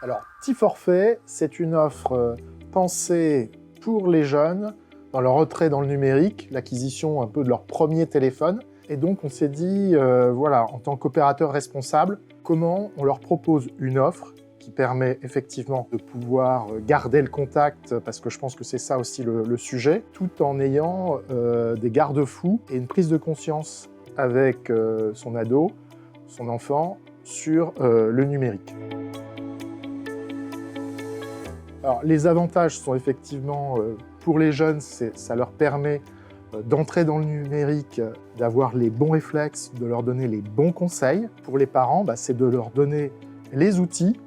Alors, Petit Forfait, c'est une offre pensée pour les jeunes dans leur retrait dans le numérique, l'acquisition un peu de leur premier téléphone. Et donc, on s'est dit, voilà, en tant qu'opérateur responsable, comment on leur propose une offre qui permet effectivement de pouvoir garder le contact, parce que je pense que c'est ça aussi le sujet, tout en ayant des garde-fous et une prise de conscience avec son ado, son enfant, sur le numérique. Alors, les avantages sont effectivement, pour les jeunes, ça leur permet d'entrer dans le numérique, d'avoir les bons réflexes, de leur donner les bons conseils. Pour les parents, c'est de leur donner les outils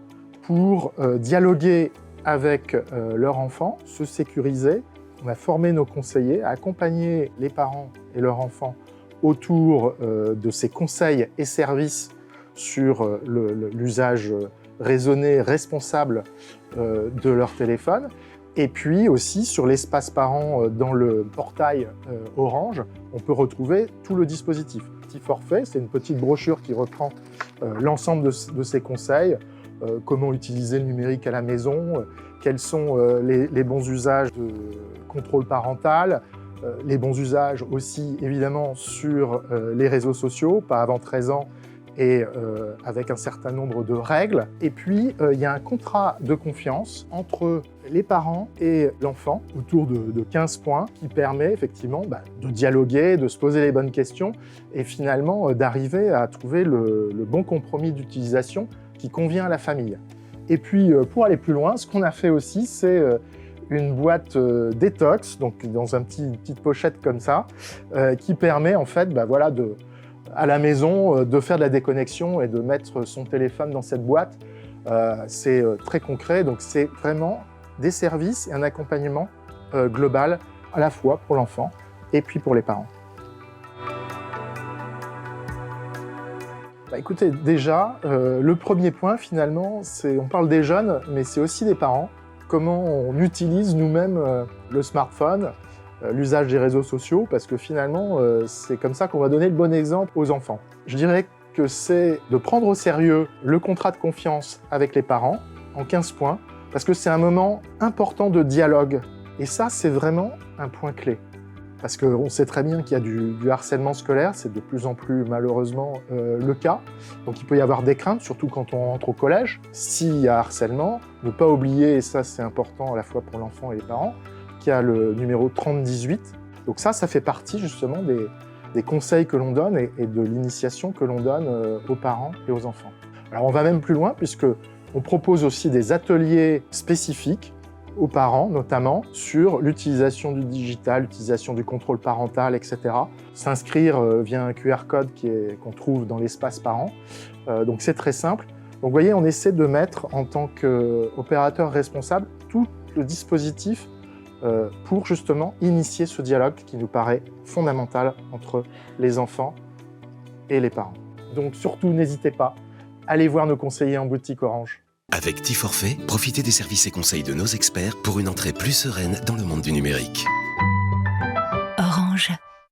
pour dialoguer avec leur enfant, se sécuriser. On a formé nos conseillers à accompagner les parents et leurs enfants autour de ces conseils et services sur l'usage raisonné, responsable de leur téléphone. Et puis aussi sur l'espace parent dans le portail Orange, on peut retrouver tout le dispositif. Petit Forfait, c'est une petite brochure qui reprend l'ensemble de ces conseils, comment utiliser le numérique à la maison, quels sont les bons usages de contrôle parental, les bons usages aussi évidemment sur les réseaux sociaux, pas avant 13 ans, et avec un certain nombre de règles. Et puis, il y a un contrat de confiance entre les parents et l'enfant, autour de 15 points, qui permet effectivement de dialoguer, de se poser les bonnes questions, et finalement d'arriver à trouver le bon compromis d'utilisation qui convient à la famille. Et puis, pour aller plus loin, ce qu'on a fait aussi, c'est une boîte détox, donc dans une petite pochette comme ça, qui permet en fait à la maison, de faire de la déconnexion et de mettre son téléphone dans cette boîte. C'est très concret, donc c'est vraiment des services et un accompagnement global, à la fois pour l'enfant et puis pour les parents. Écoutez, déjà, le premier point finalement, on parle des jeunes, mais c'est aussi des parents. Comment on utilise nous-mêmes le smartphone, l'usage des réseaux sociaux, parce que finalement, c'est comme ça qu'on va donner le bon exemple aux enfants. Je dirais que c'est de prendre au sérieux le contrat de confiance avec les parents, en 15 points, parce que c'est un moment important de dialogue. Et ça, c'est vraiment un point clé. Parce qu'on sait très bien qu'il y a du harcèlement scolaire, c'est de plus en plus malheureusement le cas. Donc il peut y avoir des craintes, surtout quand on rentre au collège. S'il y a harcèlement, ne pas oublier, et ça c'est important à la fois pour l'enfant et les parents, qu'il y a le numéro 3018. Donc ça fait partie justement des conseils que l'on donne et de l'initiation que l'on donne aux parents et aux enfants. Alors on va même plus loin puisque on propose aussi des ateliers spécifiques aux parents, notamment sur l'utilisation du digital, l'utilisation du contrôle parental, etc. S'inscrire via un QR code qu'on trouve dans l'espace parent. Donc c'est très simple. Donc vous voyez, on essaie de mettre en tant qu'opérateur responsable tout le dispositif pour justement initier ce dialogue qui nous paraît fondamental entre les enfants et les parents. Donc surtout, n'hésitez pas, allez voir nos conseillers en boutique Orange. Avec Petit Forfait, profitez des services et conseils de nos experts pour une entrée plus sereine dans le monde du numérique.